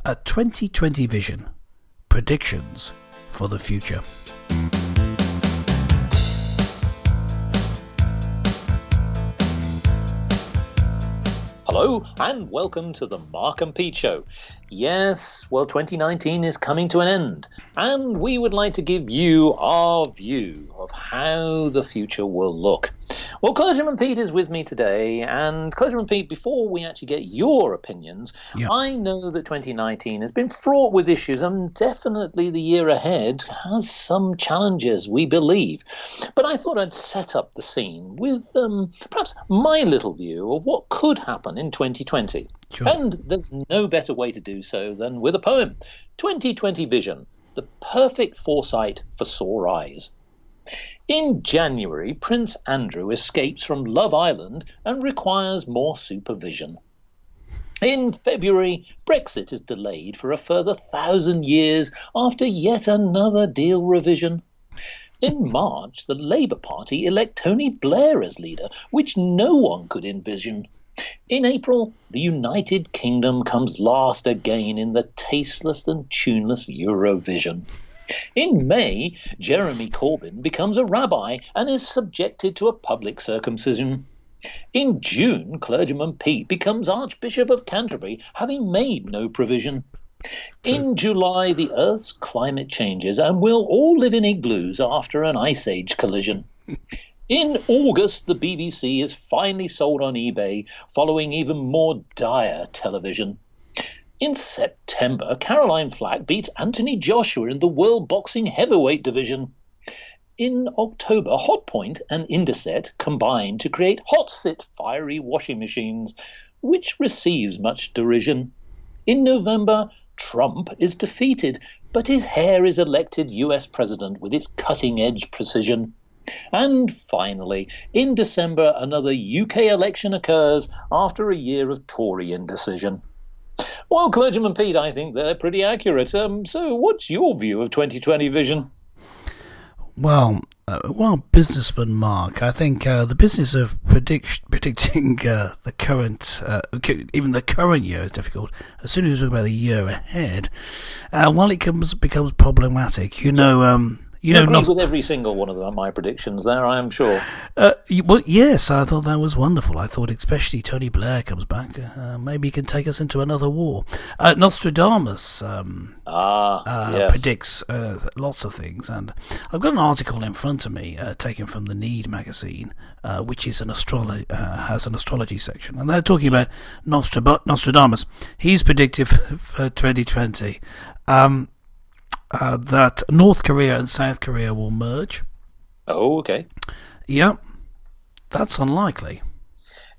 A 2020 vision. Predictions for the future. Hello and welcome to the Mark and Pete Show. Yes, well, 2019 is coming to an end, and we would like to give you our view of how the future will look. Well, Clergyman Pete is with me today, and Clergyman Pete, before we actually get your opinions, I know that 2019 has been fraught with issues, and definitely the year ahead has some challenges, we believe. But I thought I'd set up the scene with perhaps my little view of what could happen in 2020. Sure. And there's no better way to do so than with a poem. 2020 Vision, the perfect foresight for sore eyes. In January, Prince Andrew escapes from Love Island and requires more supervision. In February, Brexit is delayed for a further 1,000 years after yet another deal revision. In March, the Labour Party elect Tony Blair as leader, which no one could envision. In April, the United Kingdom comes last again in the tasteless and tuneless Eurovision. In May, Jeremy Corbyn becomes a rabbi and is subjected to a public circumcision. In June, Clergyman Pete becomes Archbishop of Canterbury, having made no provision. In July, the Earth's climate changes and we'll all live in igloos after an ice age collision. In August, the BBC is finally sold on eBay, following even more dire television. In September, Caroline Flack beats Anthony Joshua in the World Boxing Heavyweight division. In October, Hotpoint and Indeset combine to create Hotsit fiery washing machines, which receives much derision. In November, Trump is defeated, but his hair is elected US president with its cutting-edge precision. And finally, in December, another UK election occurs after a year of Tory indecision. Well, Clergyman Pete, I think they're pretty accurate. So what's your view of 2020 vision? Well, businessman Mark, I think the business of predicting the current, even the current year is difficult. As soon as you talk about the year ahead, it becomes problematic. You agree with every single one of them, my predictions there, I am sure. Well, yes, I thought that was wonderful. I thought especially Tony Blair comes back. Maybe he can take us into another war. Nostradamus predicts lots of things. And I've got an article in front of me taken from the Need magazine, which is has an astrology section. And they're talking about Nostradamus. He's predicted for 2020. That North Korea and South Korea will merge. Oh, okay. Yeah, that's unlikely.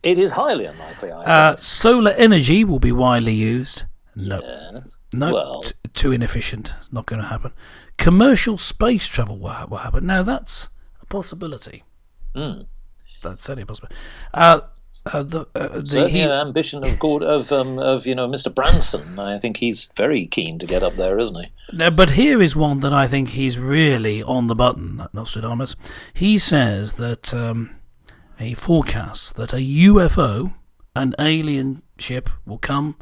It is highly unlikely, I think. Solar energy will be widely used. No. Yes. No, well. Too inefficient. It's not going to happen. Commercial space travel will happen. Now, that's a possibility. That's certainly a possibility. Certainly an ambition of Mr. Branson. I think he's very keen to get up there, isn't he? No, but here is one that I think he's really on the button, Nostradamus. He says that he forecasts that a UFO, an alien ship, will come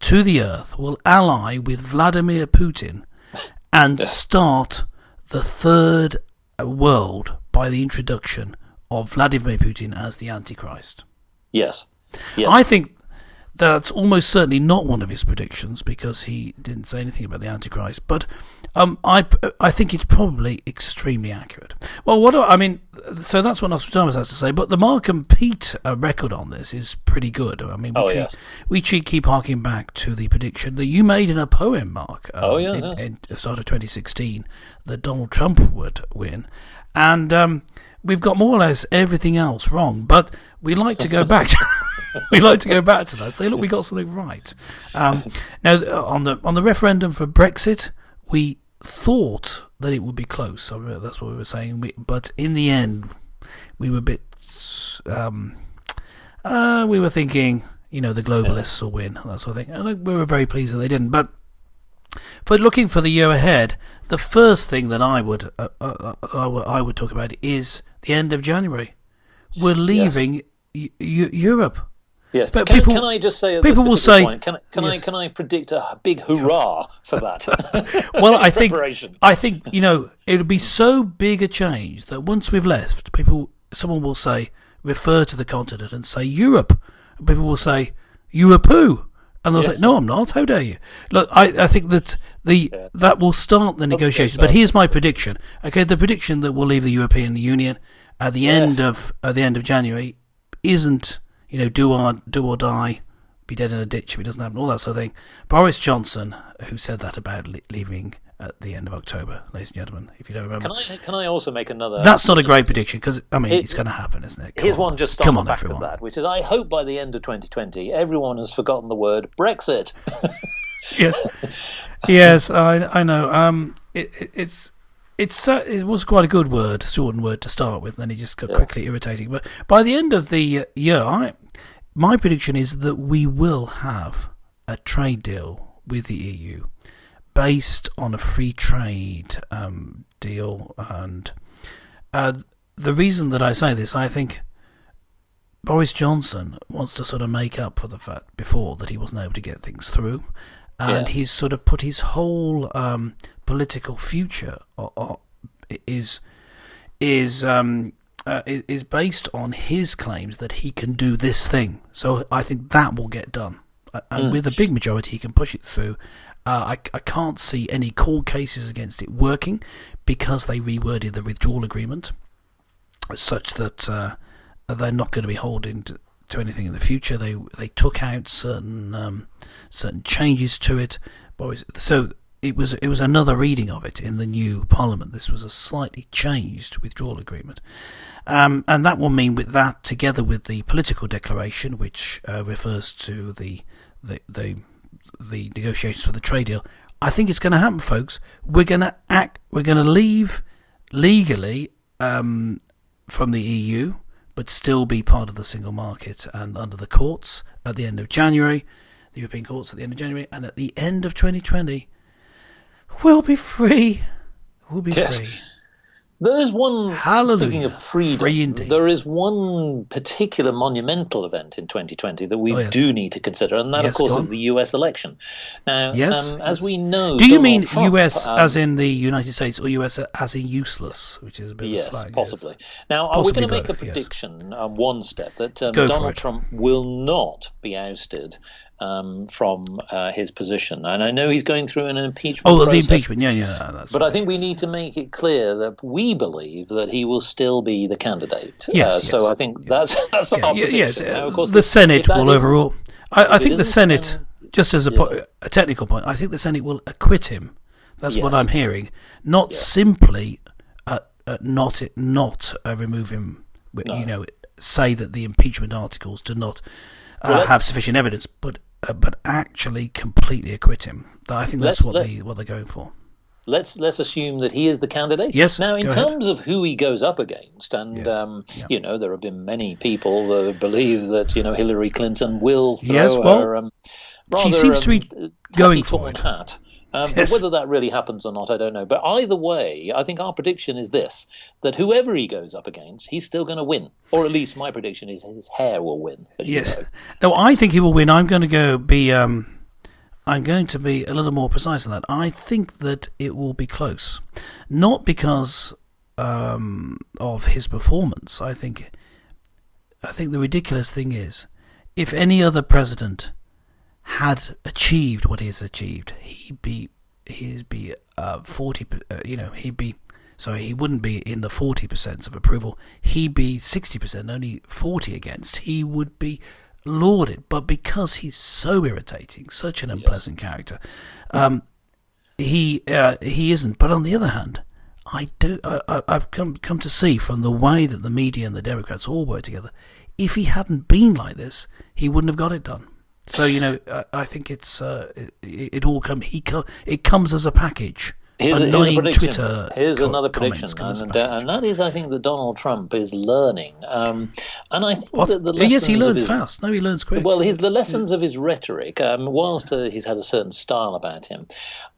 to the Earth, will ally with Vladimir Putin, and start the third world by the introduction of Vladimir Putin as the Antichrist. Yes. I think that's almost certainly not one of his predictions because he didn't say anything about the Antichrist. But I think it's probably extremely accurate. Well, so that's what Nostradamus has to say. But the Mark and Pete record on this is pretty good. I mean, we keep harking back to the prediction that you made in a poem, Mark. In the start of 2016, that Donald Trump would win, and we've got more or less everything else wrong, but we like to go back. We like to go back to that. Say, look, we got something right. Now, on the referendum for Brexit, we thought that it would be close. That's what we were saying. But in the end, we were a bit. We were thinking, the globalists will win, that sort of thing, and we were very pleased that they didn't. But for looking for the year ahead, the first thing that I would talk about is the end of January. We're leaving Europe. Yes. But Can I just say at people will this say, point, can I predict a big hurrah for that? well, I think it'll be so big a change that once we've left, someone will say, refer to the continent and say Europe. And people will say Europe who? And they'll say, no, I'm not. How dare you? Look, I think that that will start the negotiations. But here's my prediction. Okay, the prediction that we'll leave the European Union at the end of January isn't, do or die, be dead in a ditch if it doesn't happen, all that sort of thing. Boris Johnson, who said that about leaving at the end of October, ladies and gentlemen, if you don't remember. Can I also make another... That's not a great prediction, because, it's going to happen, isn't it? Here's one just on the back of that, which is, I hope by the end of 2020, everyone has forgotten the word Brexit. Yes, I know. It was quite a good word, shortened word to start with, and then it just got quickly irritating. But by the end of the year, my prediction is that we will have a trade deal with the EU based on a free trade deal. And the reason that I say this, I think Boris Johnson wants to sort of make up for the fact before that he wasn't able to get things through. And he's sort of put his whole political future is based on his claims that he can do this thing. So I think that will get done, and with a big majority, he can push it through. I can't see any court cases against it working because they reworded the withdrawal agreement such that they're not going to be holding to anything in the future. They took out certain changes to it. So it was another reading of it in the new Parliament. This was a slightly changed withdrawal agreement, and that will mean with that, together with the political declaration, which refers to the negotiations for the trade deal, I think it's going to happen, folks. We're going to leave legally from the EU, but still be part of the single market and under the courts at the end of January, the European courts at the end of January, and at the end of 2020, we'll be free. We'll be free. There is one, Hallelujah. Speaking of freedom, Free indeed. there is one particular monumental event in 2020 that we do need to consider, and that, of course, is the US election. Now, as we know... Do you Donald mean Trump, US as in the United States, or US as in useless, which is a bit of a slang? Yes, possibly. Now, Possibly we're going to make both, a prediction, one step, that Go Donald Trump will not be ousted from his position. And I know he's going through an impeachment process. The impeachment, that's but I think we need to make it clear that we believe that he will still be the candidate. So I think that's our prediction. Yes, now, of course, the Senate will overrule. I think the Senate, just as Yeah. a technical point, I think the Senate will acquit him. That's what I'm hearing. Not Yeah. simply not remove him. No. Say that the impeachment articles do not have sufficient evidence, but actually completely acquit him. I think that's what they're going for. Let's assume that he is the candidate. Yes. Now, in go terms ahead. of who he goes up against, and there have been many people that believe that Hillary Clinton will throw her she rather seems to be going for tacky-torn it. hat. But whether that really happens or not, I don't know. But either way, I think our prediction is this: that whoever he goes up against, he's still going to win. Or at least my prediction is his hair will win. Yes. No, I think he will win. I'm going to be a little more precise than that. I think that it will be close, not because of his performance. I think the ridiculous thing is, if any other president had achieved what he has achieved, he'd be 40. He wouldn't be in the 40% of approval. He'd be 60%, only 40 against. He would be lauded, but because he's so irritating, such an unpleasant character, he isn't. But on the other hand, I've come to see from the way that the media and the Democrats all work together, if he hadn't been like this, he wouldn't have got it done. So I think it all comes as a package annoying prediction. Twitter Here's another comments prediction, come as a and that is, I think, that Donald Trump is learning, and I think What? that the Yes, he lessons of learns his fast. No, he learns quick. well, the lessons of his rhetoric, whilst he's had a certain style about him,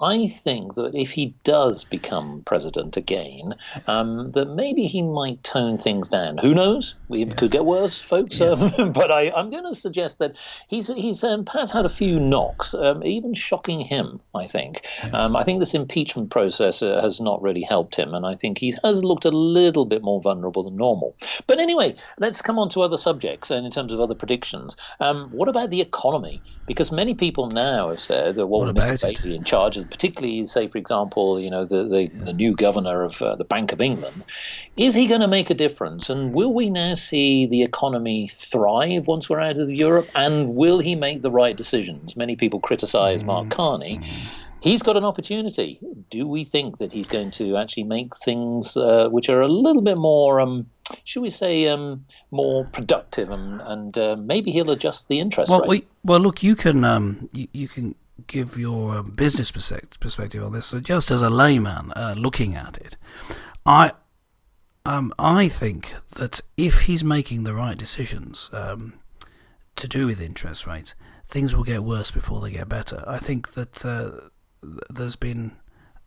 I think that if he does become president again, that maybe he might tone things down. Who knows? We could get worse, folks. Yes. But I'm going to suggest that he's perhaps had a few knocks, even shocking him, I think. Yes. I think this impeachment process has not really helped him, and I think he has looked a little bit more vulnerable than normal. But anyway, let's come on to other subjects, and in terms of other predictions. What about the economy? Because many people now have said, well, Mr. Bailey in charge, particularly, say, for example, the new governor of the Bank of England, is he going to make a difference? And will we now see the economy thrive once we're out of Europe? And will he make the right decisions? Many people criticize Mark Carney. He's got an opportunity. Do we think that he's going to actually make things which are a little bit more, should we say, more productive, and maybe he'll adjust the interest rate? Well, look, you can give your business perspective on this. So, just as a layman looking at it, I think that if he's making the right decisions to do with interest rates, things will get worse before they get better. I think that there's been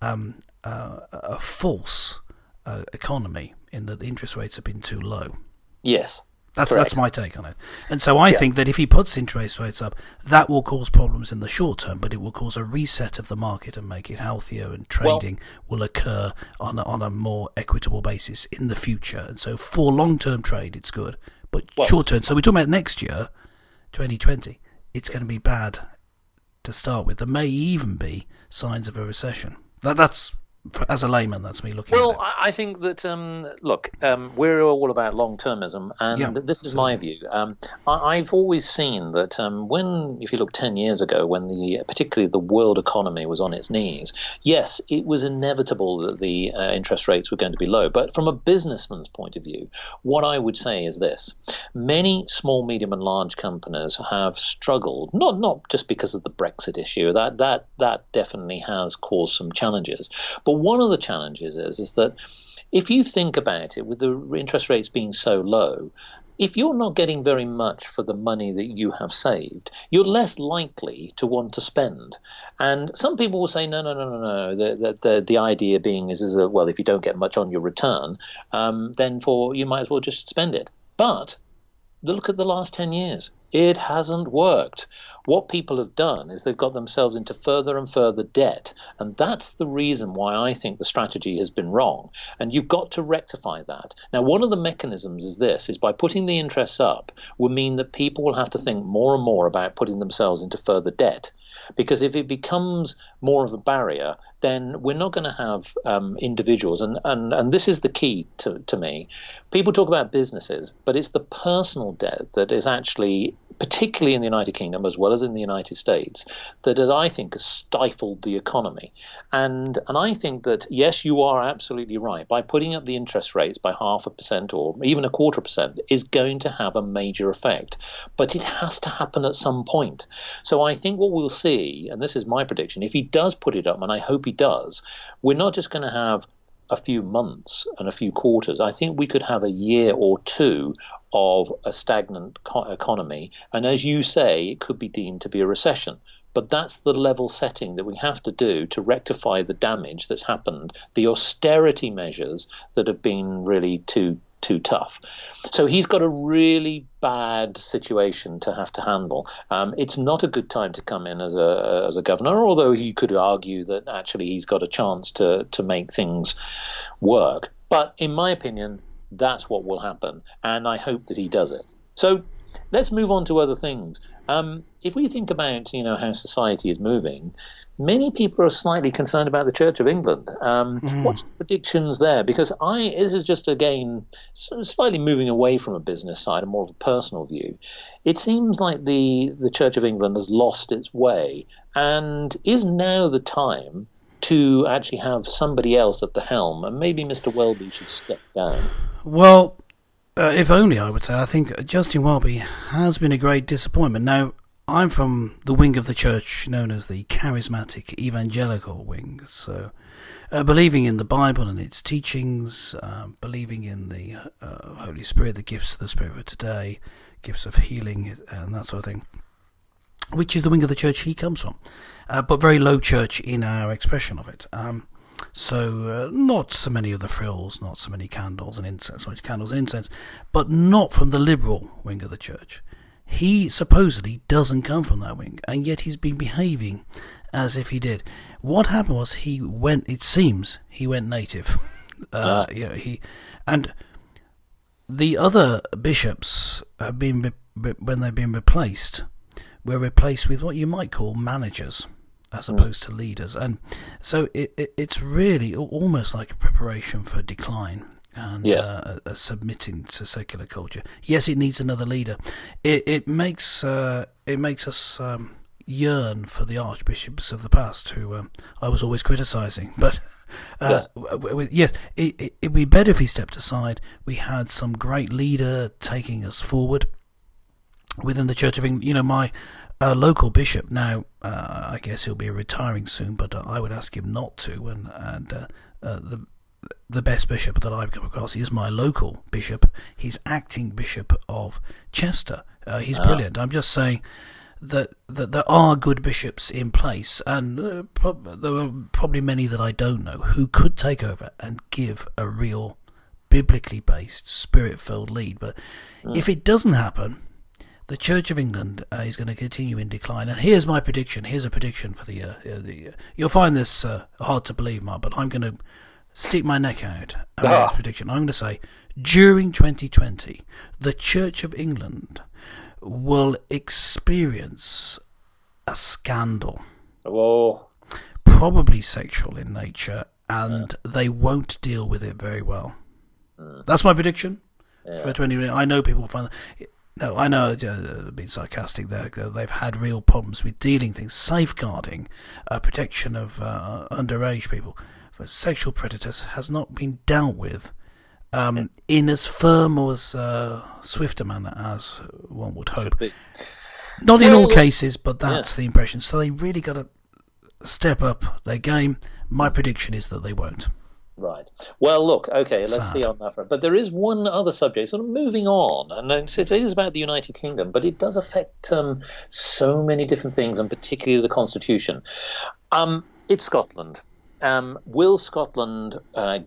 a false economy in that the interest rates have been too low. Yes. That's my take on it. And so I think that if he puts interest rates up, that will cause problems in the short term, but it will cause a reset of the market and make it healthier, and trading will occur on a more equitable basis in the future. And so for long-term trade, it's good. But short-term, so we're talking about next year, 2020, it's going to be bad to start with. There may even be signs of a recession. That's as a layman, that's me looking at it. Well, I think that, we're all about long-termism, and this is my view. I've always seen that if you look 10 years ago, when particularly the world economy was on its knees, yes, it was inevitable that the interest rates were going to be low. But from a businessman's point of view, what I would say is this. Many small, medium, and large companies have struggled, not just because of the Brexit issue. That definitely has caused some challenges. But one of the challenges is that if you think about it, with the interest rates being so low, if you're not getting very much for the money that you have saved, you're less likely to want to spend. And some people will say, no. The idea being is that, well, if you don't get much on your return, then you might as well just spend it. But look at the last 10 years. It hasn't worked. What people have done is they've got themselves into further and further debt, and that's the reason why I think the strategy has been wrong. And you've got to rectify that. Now, one of the mechanisms is by putting the interests up will mean that people will have to think more and more about putting themselves into further debt. Because if it becomes more of a barrier, then we're not going to have individuals. And this is the key to me. People talk about businesses, but it's the personal debt that is actually, particularly in the United Kingdom as well as in the United States, that I think has stifled the economy. And I think that, yes, you are absolutely right. By putting up the interest rates by 0.5% or even 0.25% is going to have a major effect. But it has to happen at some point. So I think what we'll see, and this is my prediction, if he does put it up, and I hope he does, we're not just going to have a few months and a few quarters. I think we could have a year or two of a stagnant economy. And as you say, it could be deemed to be a recession. But that's the level setting that we have to do to rectify the damage that's happened, the austerity measures that have been really too tough. So he's got a really bad situation to have to handle. It's not a good time to come in as a governor, although he could argue that actually he's got a chance to make things work. But in my opinion, that's what will happen, and I hope that he does it. So let's move on to other things. If we think about how society is moving, many people are slightly concerned about the Church of England. What's the predictions there? Because this is just, again, slightly moving away from a business side and more of a personal view. It seems like the Church of England has lost its way, and is now the time to actually have somebody else at the helm, and maybe Mr. Welby should step down. Well, if only, I would say. I think Justin Welby has been a great disappointment. Now, I'm from the wing of the church known as the charismatic evangelical wing, so believing in the Bible and its teachings, believing in the Holy Spirit, the gifts of the Spirit of today, gifts of healing and that sort of thing, which is the wing of the church he comes from, but very low church in our expression of it. So not so many of the frills, not so many candles and incense, but not from the liberal wing of the church. He supposedly doesn't come from that wing, and yet he's been behaving as if he did. What happened was it seems he went native. And the other bishops have been, when they've been replaced, were replaced with what you might call managers, as opposed to leaders. And so it's really almost like a preparation for decline. And submitting to secular culture. Yes, it needs another leader. It makes us yearn for the archbishops of the past, who I was always criticising. But it'd be better if he stepped aside. We had some great leader taking us forward within the Church of England. My local bishop now, I guess he'll be retiring soon, but I would ask him not to. And the best bishop that I've come across is my local bishop. He's acting bishop of Chester. He's brilliant. I'm just saying that there are good bishops in place, and there are probably many that I don't know who could take over and give a real biblically based, spirit-filled lead. But if it doesn't happen, the Church of England is going to continue in decline. And here's my prediction. Here's a prediction for the year. You'll find this hard to believe, Mark, but I'm going to stick my neck out and make this prediction. I'm going to say, during 2020, the Church of England will experience a scandal. Whoa. Probably sexual in nature, and they won't deal with it very well. That's my prediction for 2020. I know people find that... No, I know, being sarcastic there. They've had real problems with dealing things, safeguarding protection of underage people. For sexual predators has not been dealt with in as firm or as swift a manner as one would hope. Not in all cases, but that's the impression. So they really got to step up their game. My prediction is that they won't. Right. Well, look, okay, let's see on that front. But there is one other subject, sort of moving on, and it is about the United Kingdom, but it does affect so many different things, and particularly the Constitution. It's Scotland. Will Scotland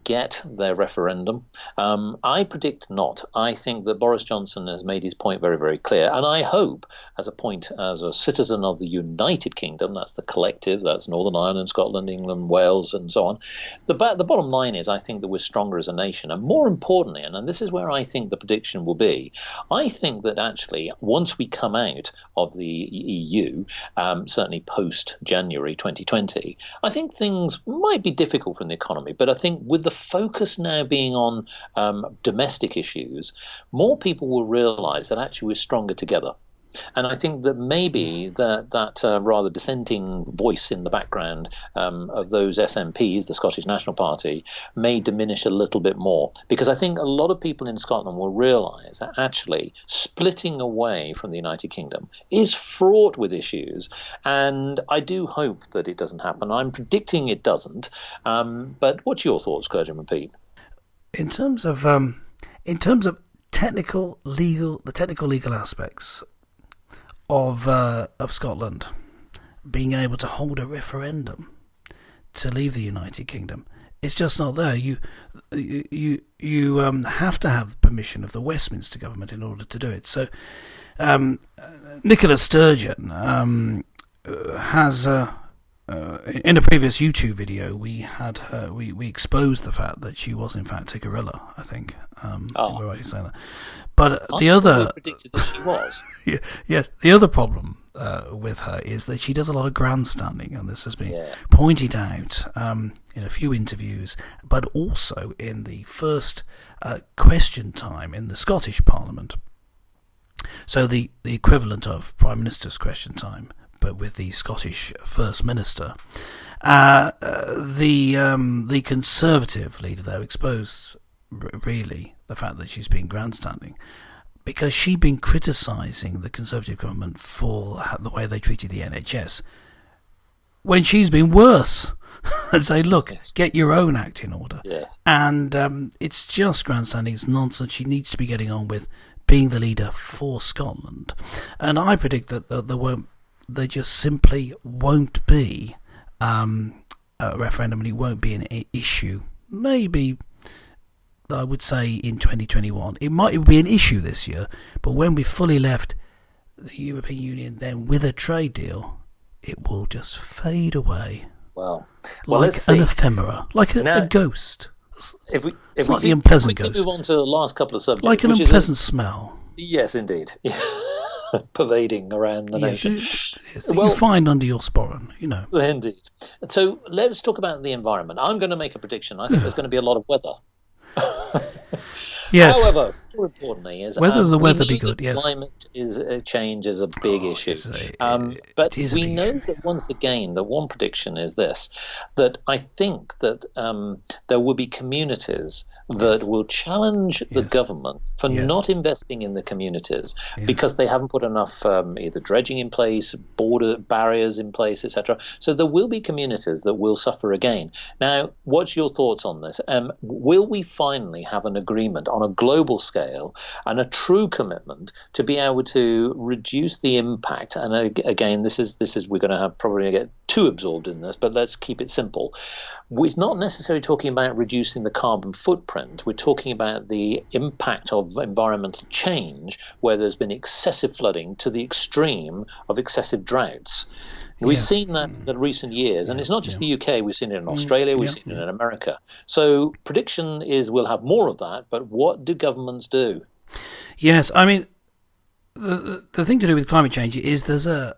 get their referendum? I predict not. I think that Boris Johnson has made his point very, very clear. And I hope, as a citizen of the United Kingdom, that's the collective, that's Northern Ireland, Scotland, England, Wales, and so on. The bottom line is I think that we're stronger as a nation. And more importantly, and this is where I think the prediction will be, I think that actually once we come out of the EU, certainly post-January 2020, I think things might be difficult from the economy, but I think with the focus now being on domestic issues, more people will realise that actually we're stronger together. And I think that maybe that rather dissenting voice in the background of those SNPs, the Scottish National Party, may diminish a little bit more. Because I think a lot of people in Scotland will realise that actually splitting away from the United Kingdom is fraught with issues. And I do hope that it doesn't happen. I'm predicting it doesn't. But what's your thoughts, Clergyman Pete? In terms of technical legal aspects of Scotland being able to hold a referendum to leave the United Kingdom, it's just not there. You have to have permission of the Westminster government in order to do it. So Nicola Sturgeon has in a previous YouTube video we had her, we exposed the fact that she was in fact a gorilla. I think we're right in saying that. But the other predicted that she was. Yes, the other problem with her is that she does a lot of grandstanding, and this has been pointed out in a few interviews, but also in the first question time in the Scottish Parliament. So the equivalent of Prime Minister's question time, but with the Scottish First Minister. The Conservative leader there exposed really the fact that she's been grandstanding. because she'd been criticising the Conservative government for the way they treated the NHS, when she's been worse. And say, look, Yes. get your own act in order. Yes. And it's just grandstanding. It's nonsense. She needs to be getting on with being the leader for Scotland. And I predict that there just simply won't be a referendum, and it won't be an issue. Maybe, I would say, in 2021. It might be an issue this year, but when we fully left the European Union, then with a trade deal, it will just fade away. Well, like let's see. An ephemera, like a ghost. Slightly unpleasant ghost. Move on to the last couple of subjects. Like an unpleasant smell. Yes, indeed. Pervading around the nation. You find under your sporran, Indeed. So let's talk about the environment. I'm going to make a prediction. I think there's going to be a lot of weather. Yes. However, more importantly, is whether the weather be good. Yes. Climate change is a big issue. But we know that once again, the one prediction is this: that I think that there will be communities that will challenge the government for not investing in the communities because they haven't put enough either dredging in place, border barriers in place, etc. So there will be communities that will suffer again. Now, what's your thoughts on this? Will we finally have an agreement on a global scale and a true commitment to be able to reduce the impact? And again, this is we're going to have probably get too absorbed in this, but let's keep it simple. We're not necessarily talking about reducing the carbon footprint. We're talking about the impact of environmental change, where there's been excessive flooding to the extreme of excessive droughts. We've seen that in recent years, and it's not just the UK. We've seen it in Australia. We've seen it in America. So prediction is we'll have more of that, but what do governments do? Yes, I mean, the thing to do with climate change is there's an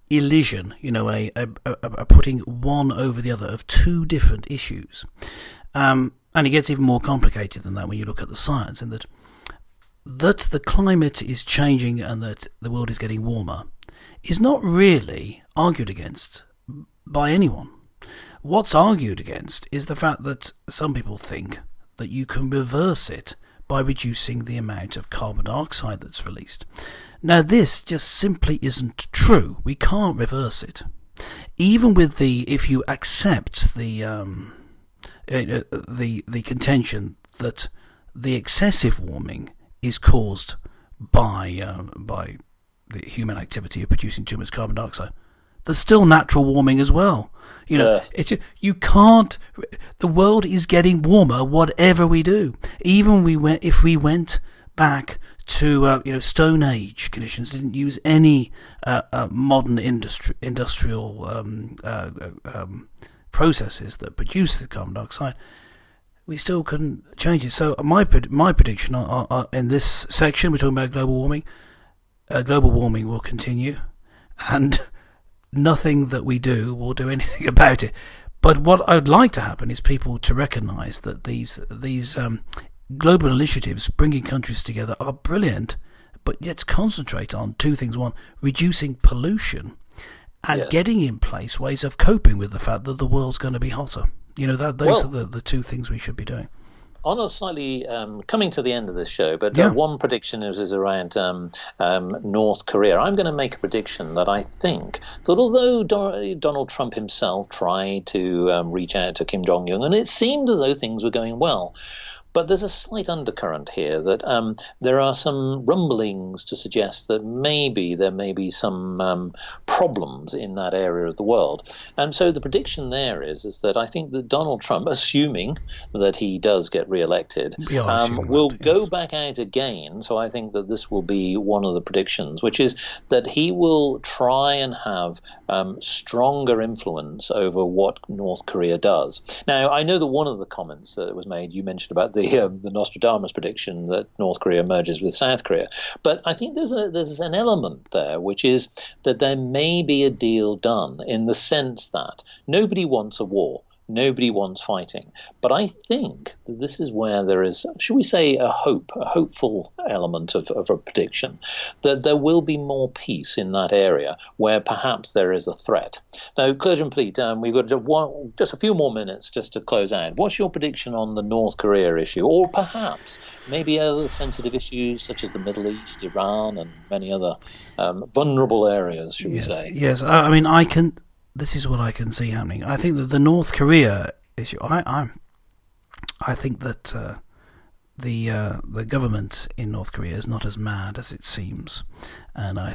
elision, a putting one over the other of two different issues. And it gets even more complicated than that when you look at the science, in that the climate is changing and that the world is getting warmer is not really argued against by anyone. What's argued against is the fact that some people think that you can reverse it by reducing the amount of carbon dioxide that's released. Now, this just simply isn't true. We can't reverse it. Even with if you accept the contention that the excessive warming is caused by the human activity of producing too much carbon dioxide, there's still natural warming as well. You can't. The world is getting warmer, whatever we do. Even if we went back to Stone Age conditions, didn't use any modern industrial processes that produce the carbon dioxide, we still couldn't change it. So my prediction in this section, we're talking about global warming. Global warming will continue, and nothing that we do will do anything about it. But what I'd like to happen is people to recognise that these global initiatives bringing countries together are brilliant, but let's concentrate on two things. One, reducing pollution, and getting in place ways of coping with the fact that the world's going to be hotter. Those are the two things we should be doing. On a slightly coming to the end of this show, but one prediction is around North Korea. I'm going to make a prediction that I think that although Donald Trump himself tried to reach out to Kim Jong-un, and it seemed as though things were going well, but there's a slight undercurrent here that there are some rumblings to suggest that maybe there may be some problems in that area of the world. And so the prediction there is that I think that Donald Trump, assuming that he does get re-elected, will go back out again. So I think that this will be one of the predictions, which is that he will try and have stronger influence over what North Korea does. Now, I know that one of the comments that was made, you mentioned about the Nostradamus prediction that North Korea merges with South Korea. But I think there's an element there, which is that there may be a deal done in the sense that nobody wants a war. Nobody wants fighting. But I think that this is where there is, shall we say, a hopeful element of a prediction, that there will be more peace in that area where perhaps there is a threat. Now, Clergyman Pleat, we've got just a few more minutes just to close out. What's your prediction on the North Korea issue, or perhaps maybe other sensitive issues such as the Middle East, Iran, and many other vulnerable areas, should we say? Yes, I mean, this is what I can see happening. I think that the North Korea issue, I think that the government in North Korea is not as mad as it seems, and I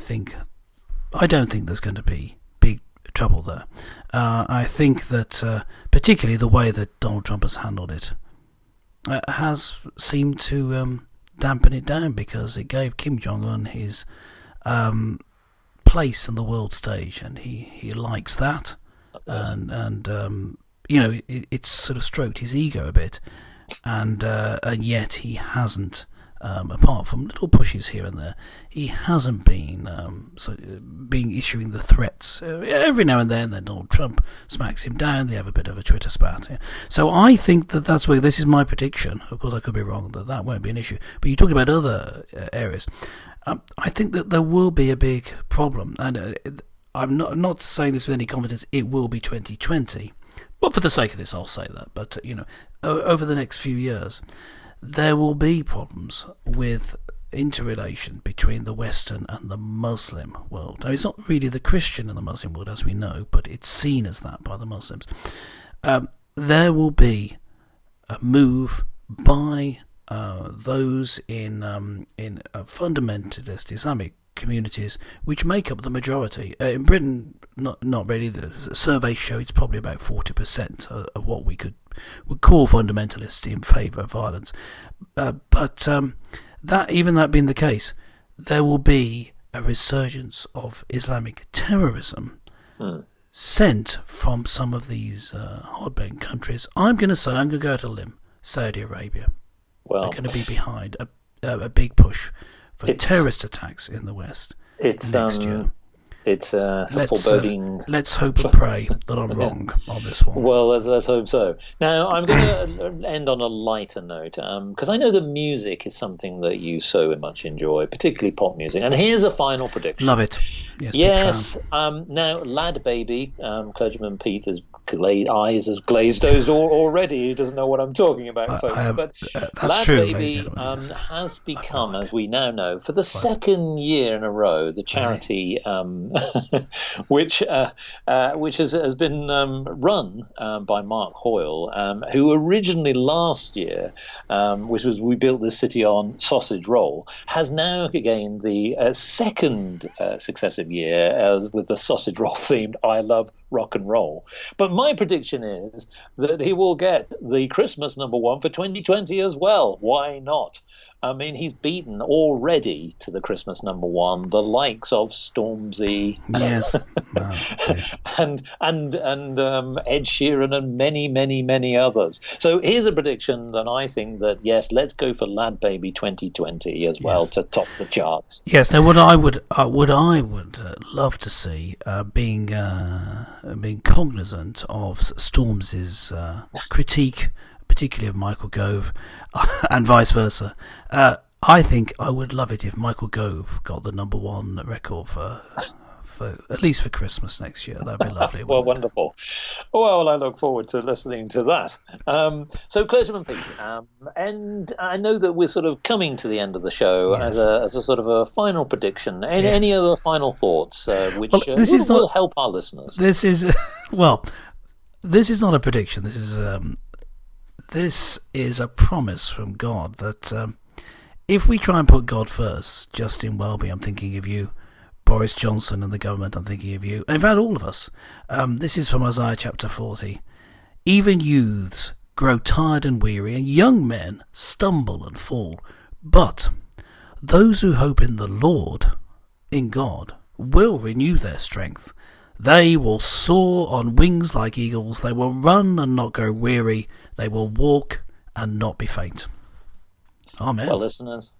don't think there's going to be big trouble there. I think that particularly the way that Donald Trump has handled it has seemed to dampen it down, because it gave Kim Jong-un his place on the world stage, and he likes that, and it's sort of stroked his ego a bit, and yet he hasn't, apart from little pushes here and there, he hasn't been issuing the threats. Every now and then Donald Trump smacks him down, they have a bit of a Twitter spat. Yeah. So I think that's where, this is my prediction, of course I could be wrong, that won't be an issue, but you talk about other areas. I think that there will be a big problem, and I'm not saying this with any confidence. It will be 2020, but for the sake of this, I'll say that. But over the next few years, there will be problems with interrelation between the Western and the Muslim world. Now, it's not really the Christian and the Muslim world, as we know, but it's seen as that by the Muslims. There will be a move by those in fundamentalist Islamic communities, which make up the majority. In Britain, not really. The surveys show it's probably about 40% of what would call fundamentalists in favour of violence. But that being the case, there will be a resurgence of Islamic terrorism sent from some of these hotbed countries. I'm going to go out on a limb. Saudi Arabia. Well, are going to be behind a big push for terrorist attacks in the West next year. It's foreboding. Let's hope and pray that I'm wrong on this one. Well, let's hope so. Now, I'm going to end on a lighter note, because I know that music is something that you so much enjoy, particularly pop music. And here's a final prediction. Love it. Yes. Now, Lad Baby, Clergyman Pete has eyes as glazed over already. He doesn't know what I'm talking about, folks. But Lad true, Baby has become, as we now know, for the second year in a row, the charity which has been run by Mark Hoyle, who originally last year, we built this city on sausage roll, has now gained the second successive year with the sausage roll themed I Love Rock and Roll. But my prediction is that he will get the Christmas #1 for 2020 as well. Why not? I mean, he's beaten already to the Christmas #1 the likes of Stormzy, yes, and Ed Sheeran and many, many, many others. So here's a prediction that I think that yes, let's go for Lad Baby 2020 as well to top the charts. Yes. Now, what I would love to see, being cognizant of Stormzy's critique, particularly of Michael Gove, and vice versa. I think I would love it if Michael Gove got the #1 record for at least for Christmas next year. That'd be lovely. Well, wonderful. Well, I look forward to listening to that. So, Clergyman Pete, and I know that we're sort of coming to the end of the show as a sort of a final prediction. Any other final thoughts which will help our listeners? This is this is not a prediction. This is a promise from God that if we try and put God first, Justin Welby, I'm thinking of you, Boris Johnson and the government, I'm thinking of you, in fact all of us. This is from Isaiah chapter 40. Even youths grow tired and weary, and young men stumble and fall. But those who hope in the Lord, in God, will renew their strength. They will soar on wings like eagles. They will run and not grow weary. They will walk and not be faint. Amen. Well, listeners,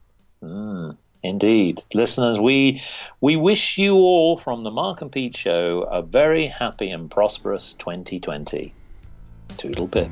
indeed. Listeners, we wish you all from the Mark and Pete Show a very happy and prosperous 2020. Toodle pip.